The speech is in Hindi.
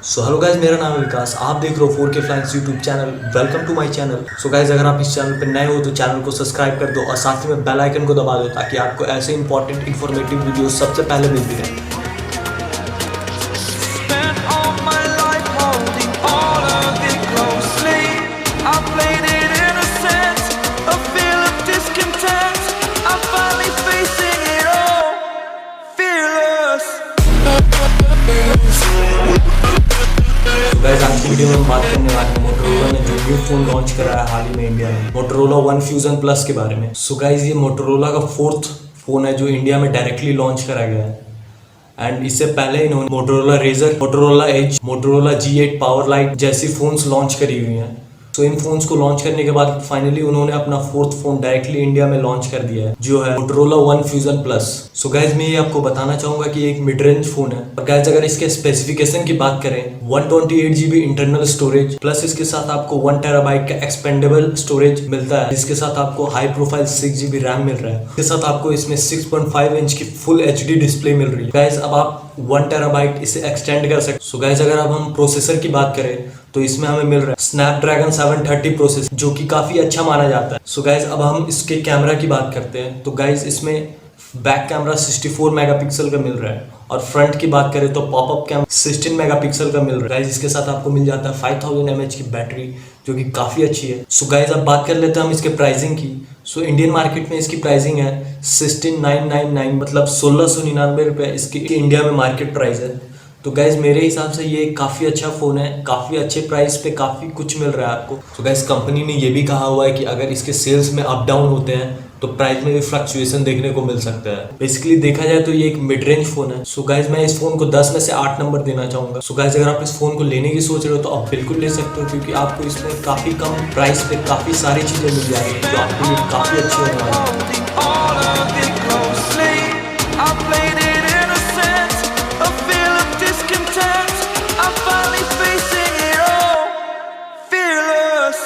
सो हेलो गाइज, मेरा नाम है विकास। आप देख रहे हो 4K फ्लाइंस YouTube channel. Welcome to my channel. So guys, अगर आप इस चैनल पर नए हो तो चैनल को सब्सक्राइब कर दो और साथ ही में बेल आइकन को दबा दो ताकि आपको ऐसे इंपॉर्टेंट इन्फॉर्मेटिव वीडियो सबसे पहले मिलती रहे। Spent all my life holding all of it closely. I played it innocent, a feel of discontent. I'm finally facing it all, fearless. Guys, आज की वीडियो में हम बात करने वाले हैं मोटोरोला ने जो न्यू फोन लॉन्च करा है हाल ही में इंडिया में, मोटोरोला वन फ्यूजन प्लस के बारे में। सो गाइस, ये मोटोरोला का फोर्थ फोन है जो इंडिया में डायरेक्टली लॉन्च करा गया है। एंड इससे पहले इन्होंने Motorola Razr, Motorola Edge, Motorola G8 power lite जैसी फोन्स लॉन्च करी हुई हैं। तो इन फोन्स को लॉन्च करने के बाद फाइनली उन्होंने अपना फोर्थ फोन डायरेक्टली इंडिया में लॉन्च कर दिया है जो है Motorola one fusion plus. So guys, मैं ये आपको बताना चाहूंगा कि एक मिड रेंज फोन है। और गाइज, अगर इसके स्पेसिफिकेशन की बात करें, 128 GB इंटरनल स्टोरेज प्लस इसके साथ आपको 1 TB का एक्सपेंडेबल स्टोरेज मिलता है, जिसके साथ आपको हाई प्रोफाइल 6 GB रैम मिल रहा है। इसके साथ आपको इसमें 6.5 इंच की फुल HD डिस्प्ले मिल रही है। गाइज, अब आप 1 TB इसे एक्सटेंड कर सकते। सो गाइज, अगर अब हम प्रोसेसर की बात करें तो इसमें हमें मिल रहा है स्नैपड्रैगन 730 प्रोसेसर, जो कि काफी अच्छा माना जाता है। सो गाइज, अब हम इसके कैमरा की बात करते हैं तो गाइज इसमें बैक कैमरा 64 मेगापिक्सल का मिल रहा है और फ्रंट की बात करें तो पॉपअप कैमरा 16 मेगापिक्सल का मिल रहा है। गाइज, इसके साथ आपको मिल जाता है 5000 mAh की बैटरी, जो कि काफी अच्छी है। सो गाइज, अब बात कर लेते हैं हम इसके प्राइसिंग की। सो इंडियन मार्केट में इसकी प्राइसिंग है 16999, मतलब 1699 रुपये इसकी इंडिया में मार्केट प्राइस है। तो गाइज, मेरे हिसाब से ये काफ़ी अच्छा फ़ोन है, काफ़ी अच्छे प्राइस पे काफ़ी कुछ मिल रहा है आपको। तो गाइज, कंपनी ने ये भी कहा हुआ है कि अगर इसके सेल्स में अप डाउन होते हैं तो प्राइस में भी फ्लक्चुएशन देखने को मिल सकता है। बेसिकली देखा जाए तो ये एक मिड रेंज फ़ोन है। सो गाइज, मैं इस फ़ोन को 10 में से 8 नंबर देना चाहूँगा। सो गाइज, अगर आप इस फ़ोन को लेने की सोच रहे हो तो आप बिल्कुल ले सकते हो, क्योंकि आपको इसमें काफ़ी कम प्राइस पे काफ़ी सारी चीज़ें मिल जाएंगी जो आपके लिए काफ़ी अच्छी होने वाली है। Holding all of it closely. I played it innocent, a feel of discontent. I'm finally facing it all, fearless.